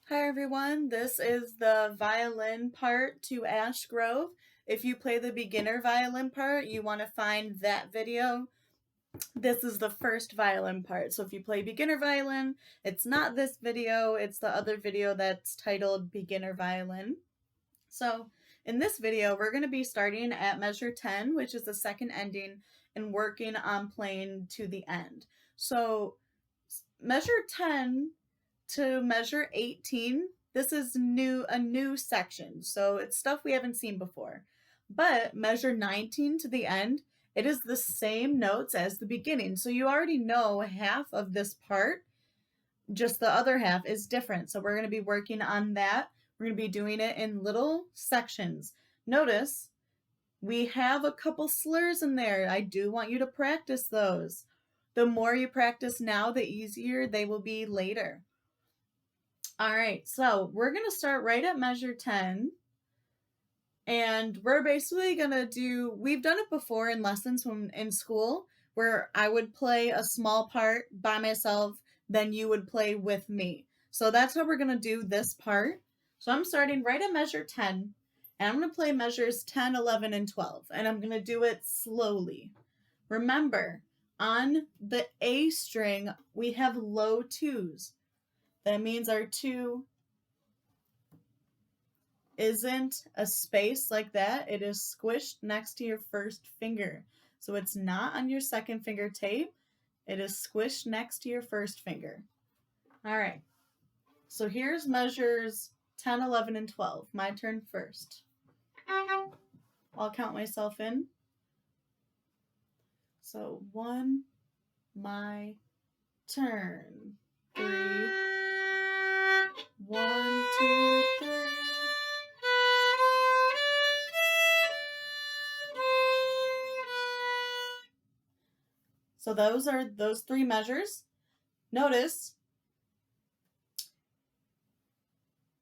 Hi everyone, this is the violin part to Ash Grove. If you play the beginner violin part, you want to find that video. This is the first violin part. So if you play beginner violin, it's not this video, it's the other video that's titled beginner violin. So in this video, we're going to be starting at measure 10, which is the second ending, and working on playing to the end. So measure 10 to measure 18, this is a new section, so it's stuff we haven't seen before. But measure 19 to the end, it is the same notes as the beginning, so you already know half of this part, just the other half is different. So we're going to be working on that. We're going to be doing it in little sections. Notice we have a couple slurs in there. I do want you to practice those. The more you practice now, the easier they will be later. All right, so we're going to start right at measure 10. And we're basically going to do, we've done it before in lessons when in school, where I would play a small part by myself, then you would play with me. So that's how we're going to do this part. So I'm starting right at measure 10, and I'm going to play measures 10, 11, and 12, and I'm going to do it slowly. Remember, on the A string, we have low twos. That means our 2 isn't a space like that. It is squished next to your first finger. So it's not on your second finger tape. It is squished next to your first finger. All right. So here's measures 10, 11, and 12. My turn first. I'll count myself in. So 1, my turn. 3, 1, 2, 3. So those are those 3 measures. Notice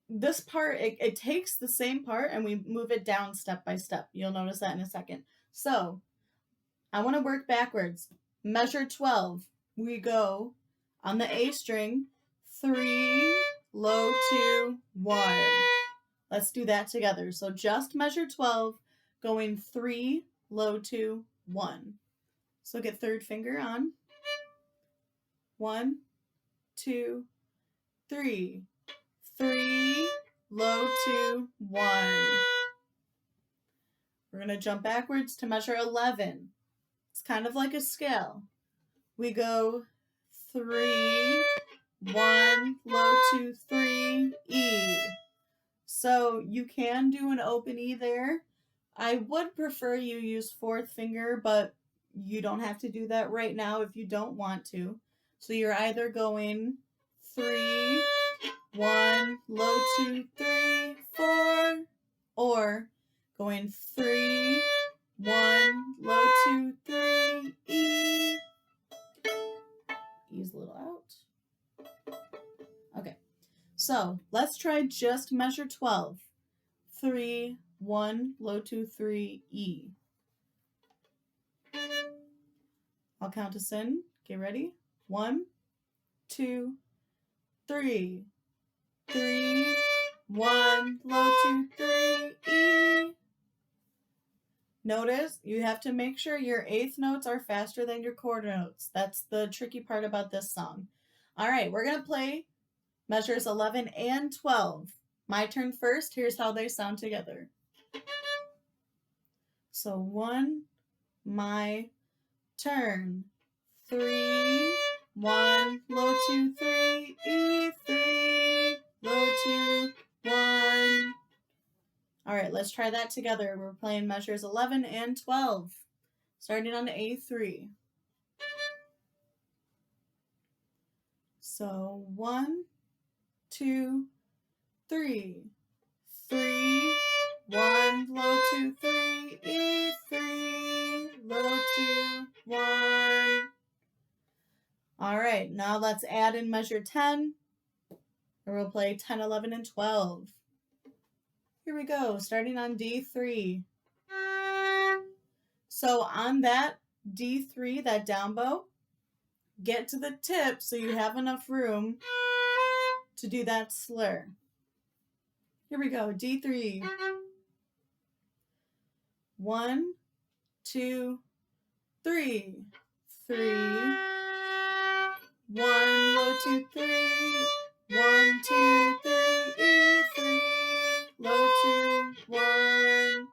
this part, it takes the same part and we move it down step by step. You'll notice that in a second. So I want to work backwards. Measure 12. We go on the A string, 3, low 2, 1. Let's do that together. So just measure 12, going 3, low 2, 1. So get third finger on. 1, 2, 3. 3, low 2, 1. We're going to jump backwards to measure 11. It's kind of like a scale. We go 3, 1, low 2, 3, E. So you can do an open E there. I would prefer you use fourth finger, but you don't have to do that right now if you don't want to. So you're either going 3, 1, low 2, 3, 4, or going 3, 1, low 2, 3, E. Ease a little out. Okay, so let's try just measure 12. 3, 1, low 2, 3, E. I'll count us in. Get ready. 1, 2, 3. 3, 1, low 2, 3, E. Notice you have to make sure your eighth notes are faster than your quarter notes. That's the tricky part about this song. All right, we're going to play measures 11 and 12. My turn first. Here's how they sound together. So 1, my turn. 3, 1, low 2, 3, E, 3, low 2, 1. All right, let's try that together. We're playing measures 11 and 12, starting on A3. So 1, 2, 3. 3, 1, low 2, 3, E, 3, low 2, 1. All right, now let's add in measure 10, and we'll play 10, 11, and 12. Here we go, starting on D3. So on that D3, that down bow, get to the tip so you have enough room to do that slur. Here we go, D3. 1, 2, 3. 3. 1, low 2, 3. 1, 2, 3, E3. Low 2, 1.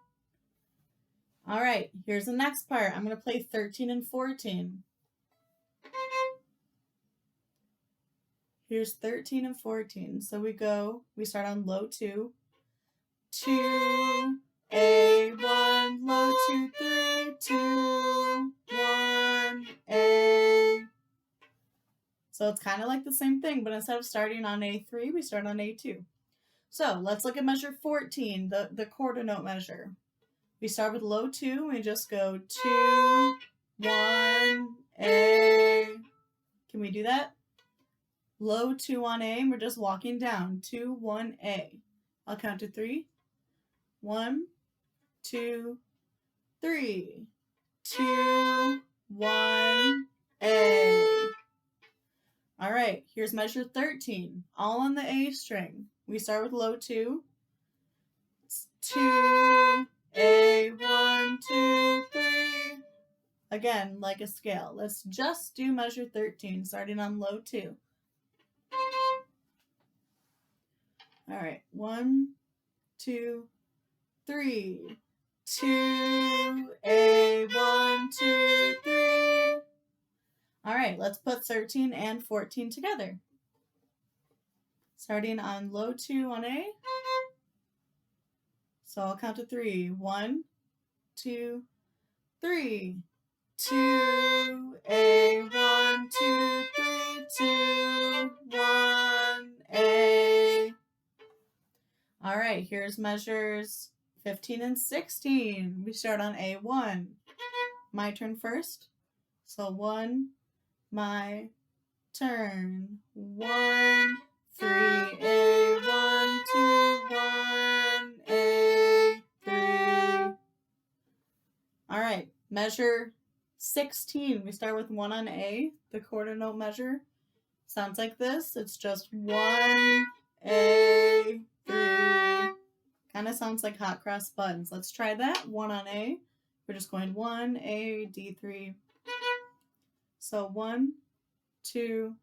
All right, here's the next part. I'm going to play 13 and 14. Here's 13 and 14. So we start on low 2. 2, A, 1, low 2, 3, 2, 1, A. So it's kind of like the same thing, but instead of starting on A3, we start on A2. So let's look at measure 14, the quarter note measure. We start with low 2, we just go 2, 1, A. Can we do that? Low 2 on A, and we're just walking down. 2, 1, A. I'll count to 3. 1, 2, 3. 2, 1, A. All right, here's measure 13, all on the A string. We start with low 2. 2, A, 1, 2, 3. Again, like a scale. Let's just do measure 13, starting on low 2. All right, 1, 2, 3. 2, A, 1, 2, 3. All right, let's put 13 and 14 together. Starting on low 2 on A. So I'll count to 3. 1, 2, 3. 2, A, 1, 2, 3, 2, 1, A. All right, here's measures 15 and 16. We start on A1. My turn first. So 1, my turn. 1, 3, A, 1, 2, 1, A, 3. All right, measure 16. We start with 1 on A, the quarter note measure. Sounds like this. It's just 1, A, 3. Kind of sounds like hot cross buns. Let's try that. 1 on A. We're just going 1, A, D3. So 1, 2,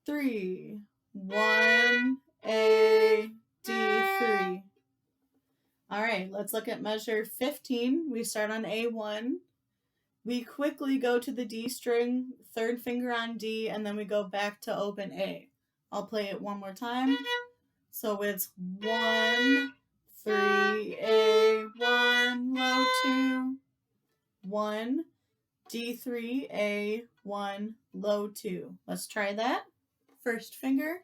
3. 1, A, D3. All right, let's look at measure 15. We start on A1. We quickly go to the D string, third finger on D, and then we go back to open A. I'll play it one more time. So it's 1, 3, A, 1, low 2, 1, D3, A, 1, low 2. Let's try that. First finger.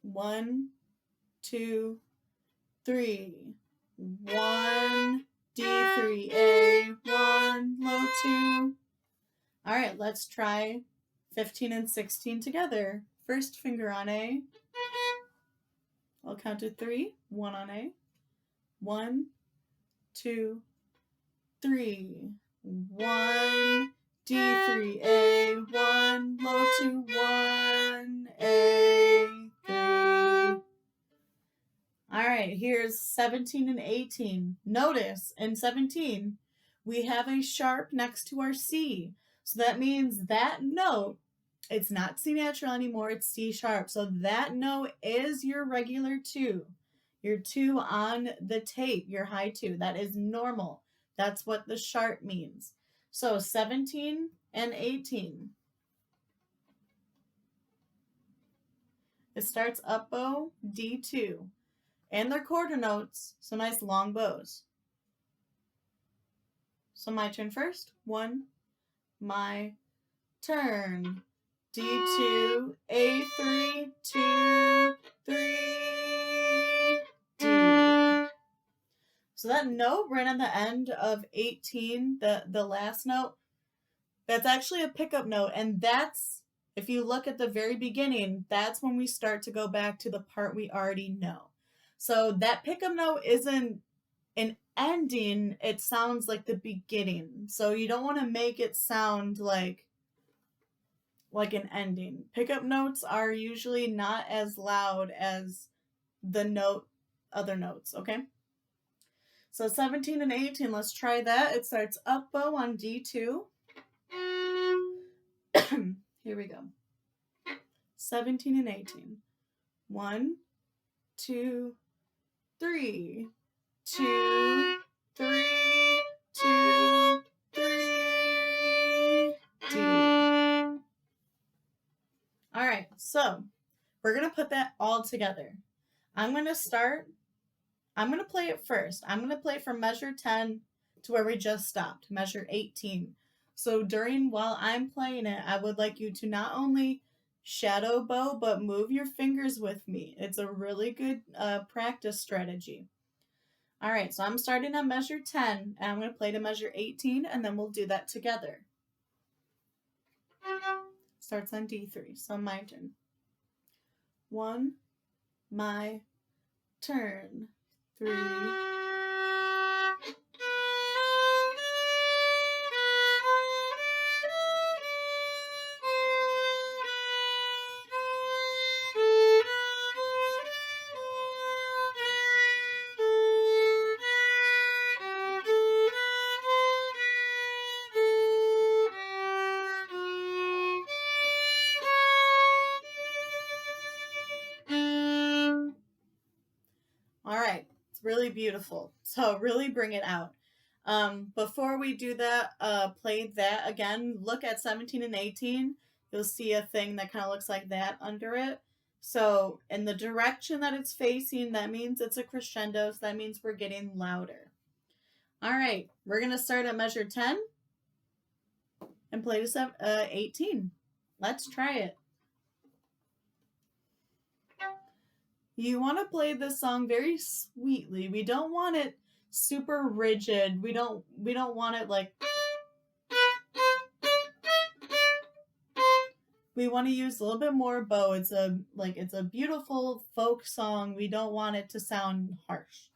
1, 2, 3. 1, D3, A, 1, low 2. All right, let's try 15 and 16 together. First finger on A. I'll count to 3. 1 on A. 1, 2, 3. 1, D3, A, 1, low 2, 1, A, 3. All right, here's 17 and 18. Notice in 17, we have a sharp next to our C. So that means that note, it's not C natural anymore, it's C sharp. So that note is your regular 2. Your 2 on the tape, your high 2. That is normal. That's what the sharp means. So 17 and 18. It starts up bow, D2. And they're quarter notes, so nice long bows. So my turn first. 1, my turn. D2, A3, 2, 3, D. So that note right on the end of 18, the last note, that's actually a pickup note, and that's, if you look at the very beginning, that's when we start to go back to the part we already know. So that pickup note isn't an ending, it sounds like the beginning. So you don't want to make it sound like like an ending. Pickup notes are usually not as loud as the other notes, okay? So 17 and 18, let's try that. It starts up bow on D2. Here we go. 17 and 18. 1, 2, 3. 2, 3, 2, 3. D. All right, so we're going to put that all together. I'm going to play it first. I'm going to play from measure 10 to where we just stopped, measure 18. So while I'm playing it, I would like you to not only shadow bow, but move your fingers with me. It's a really good practice strategy. All right, so I'm starting on measure 10, and I'm going to play to measure 18, and then we'll do that together. Starts on D3, so my turn. 1, my turn. 3. All right, it's really beautiful. So really bring it out. Before we do that, play that again, look at 17 and 18. You'll see a thing that kind of looks like that under it. So in the direction that it's facing, that means it's a crescendo. So that means we're getting louder. All right, we're going to start at measure 10 and play to 18. Let's try it. You want to play this song very sweetly. We don't want it super rigid. We don't want it like. We want to use a little bit more bow. It's a beautiful folk song. We don't want it to sound harsh.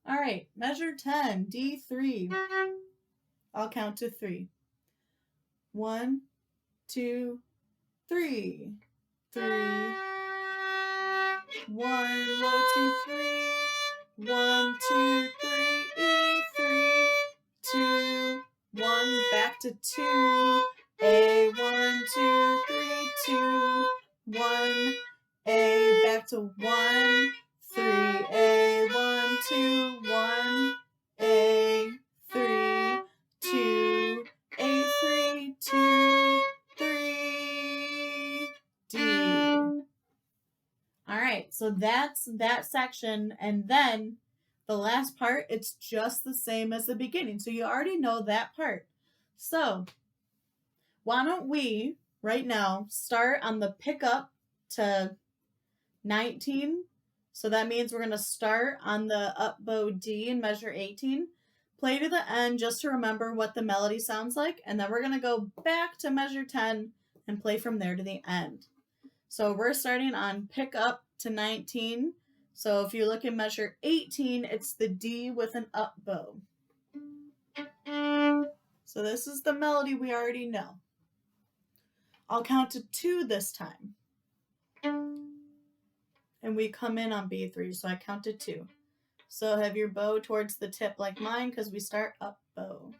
All right, measure 10, D3. I'll count to 3. 1, 2, 3. 3. 1, low 2, 3. 1, 2, 3, E3. 2, 1, back to 2. A, 1, 2, 3, 2. 1, A, back to 1. 3, A, 1, 2, 1. A, 3, 2. A, 3, 2, 3. D. All right, so that's that section, and then the last part, it's just the same as the beginning. So you already know that part. So why don't we, right now, start on the pickup to 19. So that means we're going to start on the up bow D in measure 18. Play to the end just to remember what the melody sounds like, and then we're going to go back to measure 10 and play from there to the end. So we're starting on pick up to 19. So if you look in measure 18, it's the D with an up bow. So this is the melody we already know. I'll count to 2 this time. And we come in on B3, so I count to 2. So have your bow towards the tip like mine, because we start up bow.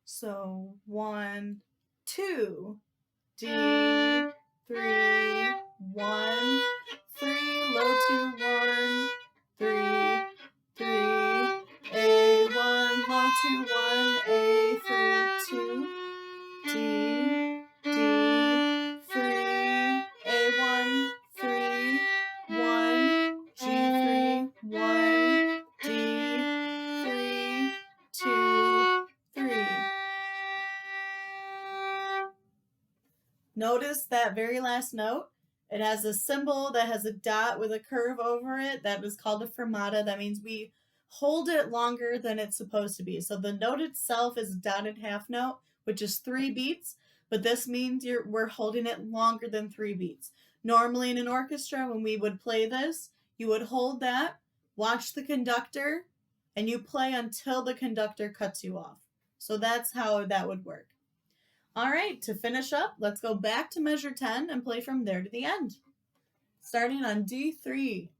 So 1, 2, D, 3, 1, 3, low 2, 1, 3, 3, A1, low 2, 1, A3, 2, D, D, 3, A1, 3, 1, G3, 1, D, 3, 2, 3. Notice that very last note. It has a symbol that has a dot with a curve over it. That is called a fermata. That means we hold it longer than it's supposed to be. So the note itself is a dotted half note, which is 3 beats, but this means we're holding it longer than 3 beats. Normally in an orchestra, when we would play this, you would hold that, watch the conductor, and you play until the conductor cuts you off. So that's how that would work. All right, to finish up, let's go back to measure 10 and play from there to the end. Starting on D3.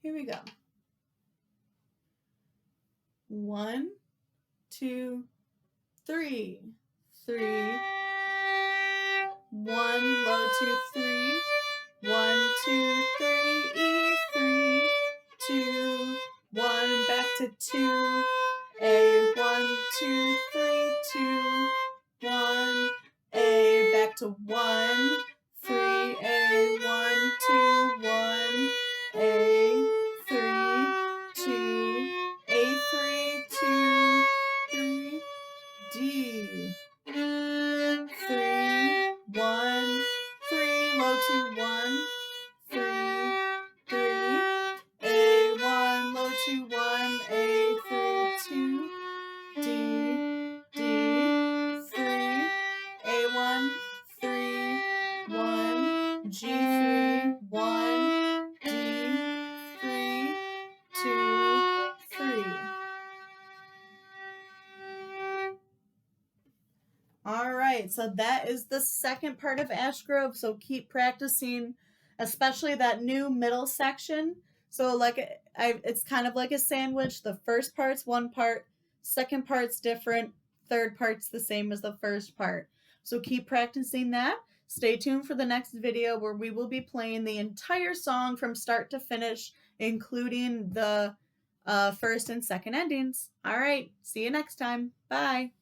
Here we go. 1, 2, 3. 3. 1, low 2, 3. 1, 2, 3, E3. 2, 1, back to 2. A, 1, 2, 3, 2, 1. A, back to 1. 3, A, 1, 2, 1. A, 3, 2, A3, 2, 3, D. 3, 1, 3, low 2, 1. 3, 3, A1, low 2, 1, A3, 2, D, D, 3, A1, 3, 1, G3, 1, D, 3, 2, 3. All right, so that is the second part of Ash Grove. So keep practicing, especially that new middle section. So it's kind of like a sandwich. The first part's one part, second part's different, third part's the same as the first part. So keep practicing that. Stay tuned for the next video where we will be playing the entire song from start to finish, including the first and second endings. All right, see you next time. Bye.